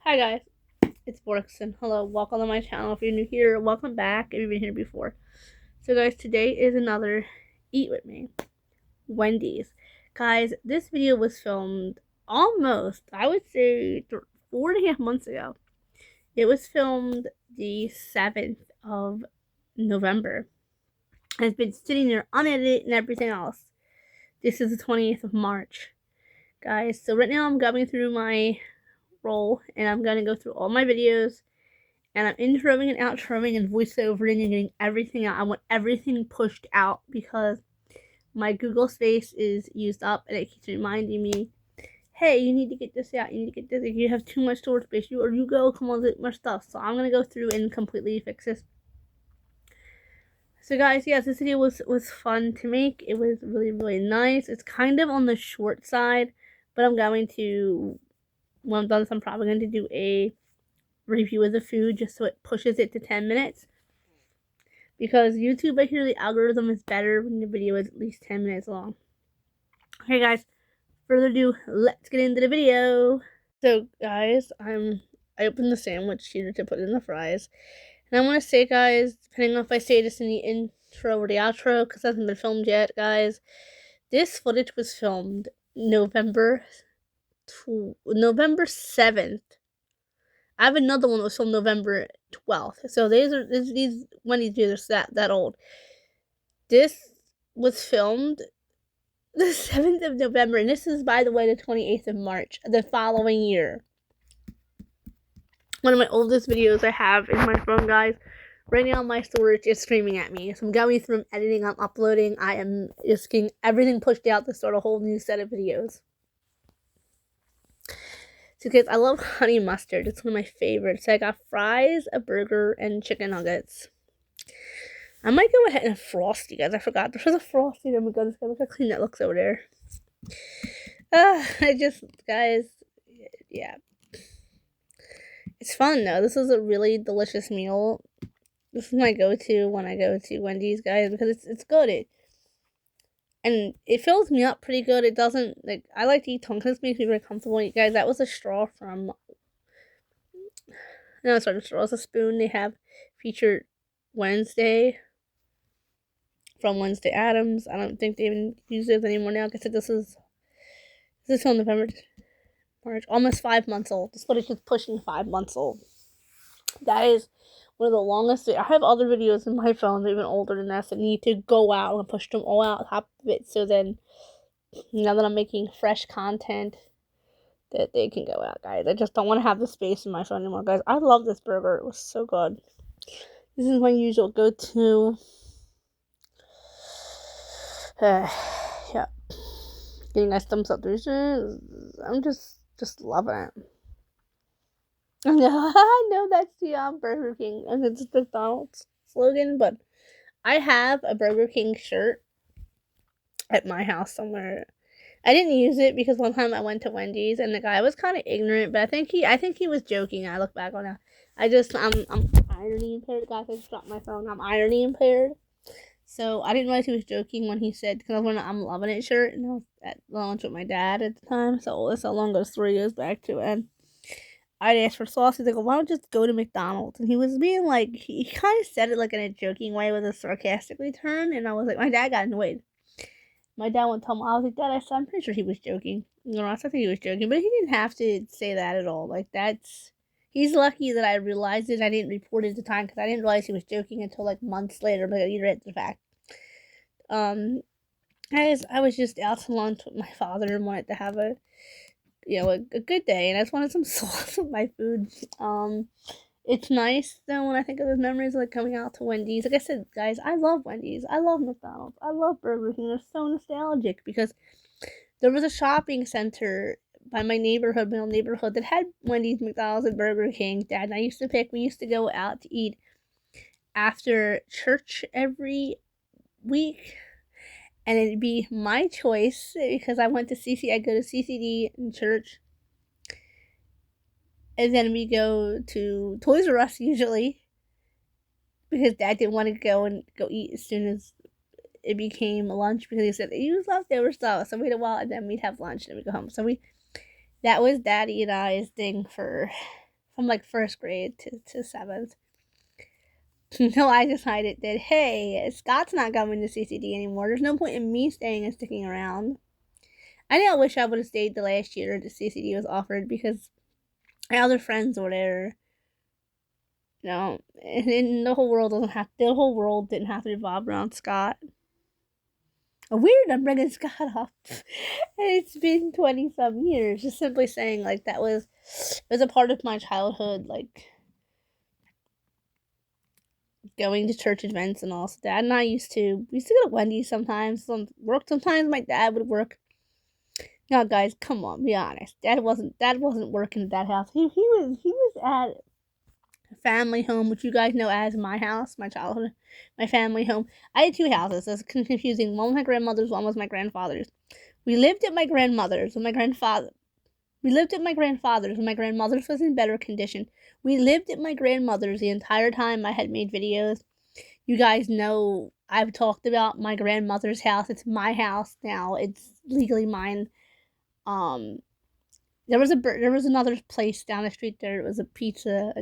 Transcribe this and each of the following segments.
Hi guys, it's Borkson. Hello, welcome to my channel. If you're new here, welcome back if you've been here before. So guys, today is another Eat With Me, Wendy's. Guys, this video was filmed almost, I would say, 4.5 months ago. It was filmed the 7th of November. And it's been sitting there unedited and everything else. This is the 20th of March. Guys, so right now I'm going through my roll and I'm going to go through all my videos. And I'm introing and outroing and voiceovering and getting everything out. I want everything pushed out because my Google space is used up and it keeps reminding me, hey, you need to get this out, you need to get this. If you have too much storage space, you go, come on, get more stuff. So I'm going to go through and completely fix this. So guys, yes, this video was fun to make. It was really, really nice. It's kind of on the short side, but I'm going to, when I'm done this, I'm probably going to do a review of the food just so it pushes it to 10 minutes, because YouTube, I hear the algorithm is better when the video is at least 10 minutes long. Okay guys, further ado, let's get into the video. So guys, I opened the sandwich here to put in the fries, and I want to say guys, depending on if I say this in the intro or the outro, because it hasn't been filmed yet, guys, this footage was filmed November 7th. I have another one that was filmed November 12th. So these Wendy's videos are that old. This was filmed the 7th of November, and this is, by the way, the 28th of March, the following year. One of my oldest videos I have in my phone, guys. Right now, my storage is screaming at me. So I'm going through, I'm editing, I'm uploading. I am just getting everything pushed out to start a whole new set of videos. So guys, I love honey mustard. It's one of my favorites. So I got fries, a burger, and chicken nuggets. I might go ahead and Frosty, guys. I forgot. There's a Frosty. Oh my goodness, look how clean that looks over there. Guys, yeah. It's fun, though. This is a really delicious meal. This is my go-to when I go to Wendy's, guys, because it's good. And it fills me up pretty good. It doesn't, like, I like to eat tonkatsu. It makes me very comfortable. You guys, that was a straw from, no, it's not a straw, it's a spoon they have featured Wednesday from Wednesday Addams. I don't think they even use it anymore now. Like I said, this is till November, March, almost 5 months old. This footage is pushing 5 months old. That is one of the longest. I have other videos in my phone that are even older than this that need to go out and push them all out on top of it. So then, now that I'm making fresh content, that they can go out, guys. I just don't want to have the space in my phone anymore, guys. I love this burger. It was so good. This is my usual go-to. Yeah. Getting nice thumbs up. I'm just loving it. I know that's the Burger King and it's McDonald's slogan, but I have a Burger King shirt at my house somewhere. I didn't use it because one time I went to Wendy's and the guy was kind of ignorant, but I think he was joking. I look back on it. I'm irony impaired, guys. I just dropped my phone. I'm irony impaired. So I didn't realize he was joking when he said, because I was wearing an I'm loving it shirt, and I was at lunch with my dad at the time. So that's how long ago, 3 years back to it. I'd ask for sauce. He's like, well, why don't you just go to McDonald's? And he was being like, he kind of said it like in a joking way with a sarcastically turn. And I was like, my dad got annoyed. My dad went to tell him, I was like, Dad, I'm pretty sure he was joking. You know, I think he was joking, but he didn't have to say that at all. Like, he's lucky that I realized it. I didn't report it at the time because I didn't realize he was joking until like months later, but you read the fact. Guys, I was just out to lunch with my father and wanted to have a good day, and I just wanted some sauce with my food. It's nice though when I think of those memories of like coming out to Wendy's. Like I said, guys, I love Wendy's. I love McDonald's. I love Burger King. They're so nostalgic because there was a shopping center by my old neighborhood that had Wendy's, McDonald's, and Burger King. Dad and I used to pick. We used to go out to eat after church every week. And it'd be my choice because I went to I go to CCD in church. And then we go to Toys R Us usually. Because Dad didn't want to go eat as soon as it became lunch. Because he said, use leftover stuff. So we'd and then we'd have lunch and then we'd go home. So that was Daddy and I's thing for from like 1st grade to 7th. Until I decided that, hey, Scott's not going to CCD anymore. There's no point in me staying and sticking around. I think I wish I would have stayed the last year that CCD was offered, because my other friends were there. You know, and the whole world didn't have to revolve around Scott. Weird, I'm bringing Scott up. It's been 20 some years. Just simply saying, like, it was a part of my childhood, like, going to church events and all. So Dad and I used to go to Wendy's sometimes. Sometimes my dad would work. Now, guys, come on, be honest. Dad wasn't working at that house. He was at a family home, which you guys know as my house, my childhood, my family home. I had 2 houses. That's confusing. One was my grandmother's, one was my grandfather's. We lived at my grandmother's when my grandfather's was in better condition. We lived at my grandmother's the entire time I had made videos. You guys know I've talked about my grandmother's house. It's my house now. It's legally mine. There was another place down the street there. It was a pizza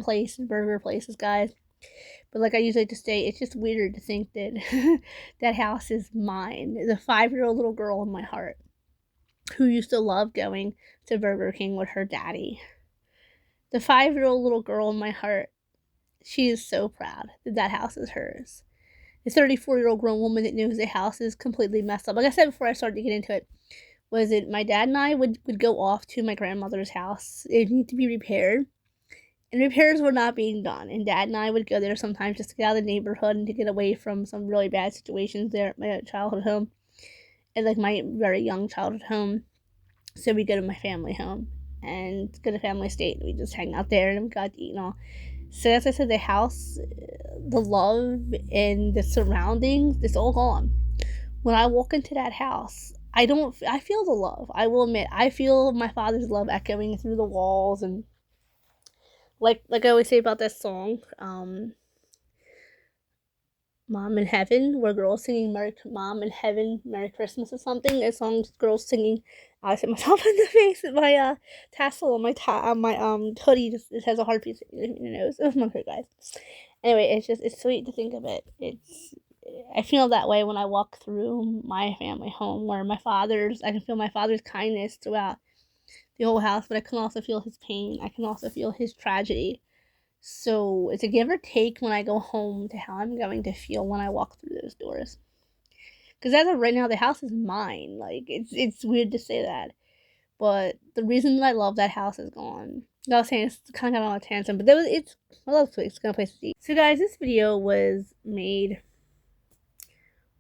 place and burger places, guys. But like I usually like to say, it's just weird to think that that house is mine. The 5-year-old little girl in my heart who used to love going to Burger King with her daddy. The 5-year-old little girl in my heart, she is so proud that house is hers. The 34-year-old grown woman that knows the house is completely messed up. Like I said before I started to get into it, was it my dad and I would go off to my grandmother's house. It needed to be repaired. And repairs were not being done. And Dad and I would go there sometimes just to get out of the neighborhood and to get away from some really bad situations there at my childhood home. And like my very young childhood home. So we go to my family home and go to family estate. And we just hang out there and we got to eat and all. So as I said, the house, the love and the surroundings, it's all gone. When I walk into that house, I feel the love. I will admit, I feel my father's love echoing through the walls. And like I always say about that song, Mom in Heaven, where girls singing Mom in Heaven, Merry Christmas or something. A song girls singing. I hit myself in the face with my tassel on my hoodie. It has a hard piece in your nose. Oh my god, guys. Anyway, it's sweet to think of it. I feel that way when I walk through my family home, where I can feel my father's kindness throughout the whole house, but I can also feel his pain. I can also feel his tragedy. So it's a give or take when I go home to how I'm going to feel when I walk through those doors. Because as of right now, the house is mine. Like, it's weird to say that, but the reason that I love that house is gone. I was saying, it's kind of got on a tangent, but I love this place. It's a good place to eat. So guys, this video was made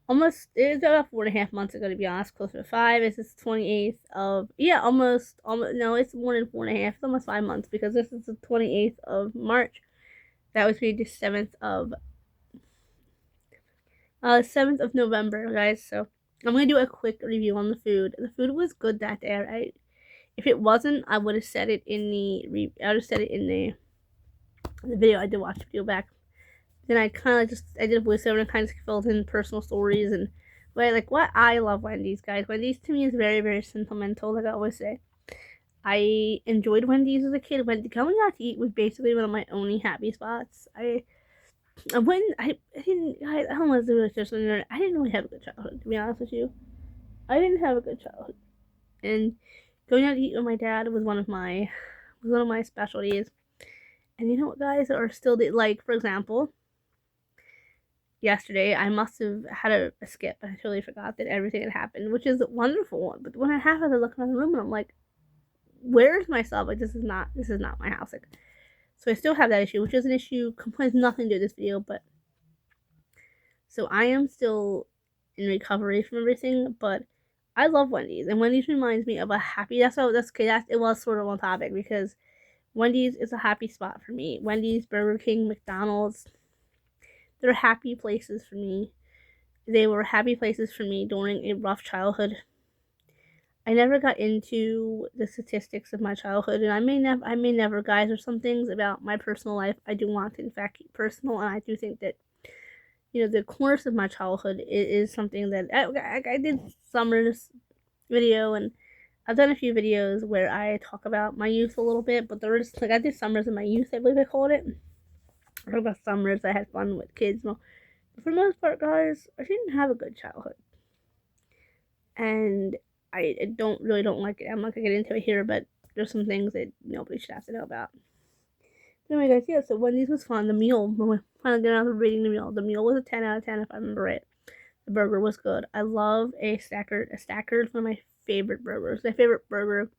it was about 4.5 months ago, to be honest, closer to 5. This is 28th of, almost, no, it's more than 4.5, it's almost 5 months, because this is the 28th of March. That was made the 7th of November, guys. So I'm going to do a quick review on the food. The food was good that day, right? If it wasn't, I would have said it in the video. I did watch the video back. Then I kind of I did a voiceover and kind of filled in personal stories and what I love Wendy's, guys. Wendy's to me is very, very sentimental, like I always say. I enjoyed Wendy's as a kid. Going out to eat was basically one of my only happy spots. I don't know if it was I didn't really have a good childhood, to be honest with you. I didn't have a good childhood. And going out to eat with my dad was one of my specialties. And you know what, guys, are still for example, yesterday I must have had a skip. I totally forgot that everything had happened, which is wonderful. But when I have it, I look around the room and I'm like, where's myself? Like, this is not my house. Like, so I still have that issue, which is an issue has nothing to do with this video, but so I am still in recovery from everything, but I love Wendy's, and Wendy's reminds me of a happy. It was sort of on topic, because Wendy's is a happy spot for me. Wendy's, Burger King, McDonald's, they're happy places for me. They were happy places for me during a rough childhood. I never got into the statistics of my childhood, and I may never, guys. There's some things about my personal life I do want to, in fact, keep personal, and I do think that, the course of my childhood is something that I did summarize this video, and I've done a few videos where I talk about my youth a little bit, but there was like I did summers in my youth, I believe I called it. I talk about summers. I had fun with kids. But for the most part, guys, I didn't have a good childhood, and I don't like it. I'm not gonna get into it here, but there's some things that nobody should have to know about. Anyway, guys, yeah. So Wendy's was fun. The meal, when we finally got around to rating the meal was a 10 out of 10 if I remember right. The burger was good. I love a stacker. A stacker is one of my favorite burgers. My favorite burger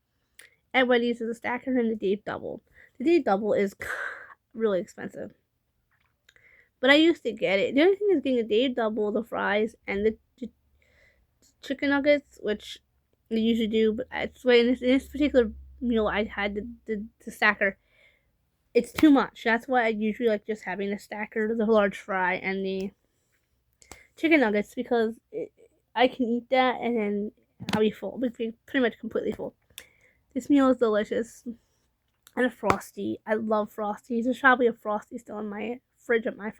at Wendy's is a stacker and the Dave Double. The Dave Double is really expensive, but I used to get it. The only thing is getting a Dave Double, the fries, and the chicken nuggets, which I usually do. But it's in this particular meal, I had the stacker. It's too much. That's why I usually like just having the stacker, the large fry, and the chicken nuggets because I can eat that and then I'll be full. I'll be pretty much completely full. This meal is delicious. And a Frosty. I love Frosties. There's probably a Frosty still in my fridge at my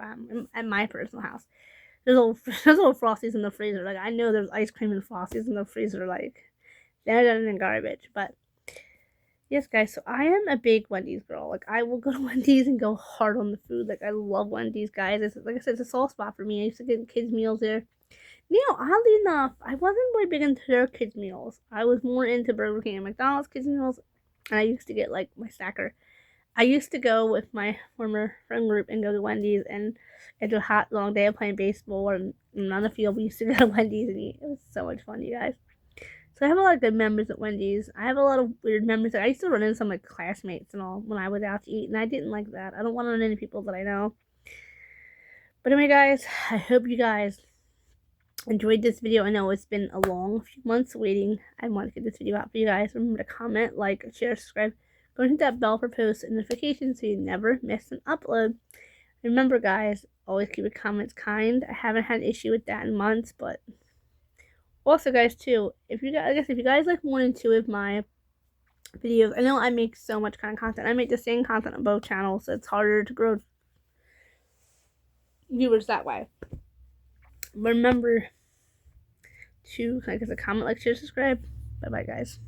personal house. There's little Frosties in the freezer. Like I know there's ice cream and Frosties in the freezer. Like they're done in garbage. But yes, guys. So I am a big Wendy's girl. Like I will go to Wendy's and go hard on the food. Like I love Wendy's, guys. It's, like I said, it's a soft spot for me. I used to get kids meals there. Oddly enough, I wasn't really big into their kids meals. I was more into Burger King and McDonald's kids meals. And I used to get like my stacker. I used to go with my former friend group and go to Wendy's, and after a hot long day of playing baseball and on the field, we used to go to Wendy's and eat. It was so much fun, you guys. So I have a lot of good memories at Wendy's. I have a lot of weird memories. I used to run into some of my classmates and all when I was out to eat, and I didn't like that. I don't want to run into people that I know. But anyway, guys, I hope you guys enjoyed this video. I know it's been a long few months waiting. I want to get this video out for you guys. Remember to comment, like, share, subscribe. Go and hit that bell for post notifications so you never miss an upload. Remember, guys, always keep your comments kind. I haven't had an issue with that in months, but also, guys, too, if you guys like 1 and 2 of my videos, I know I make so much kind of content. I make the same content on both channels, so it's harder to grow viewers that way. Remember to comment, like, share, subscribe. Bye bye, guys.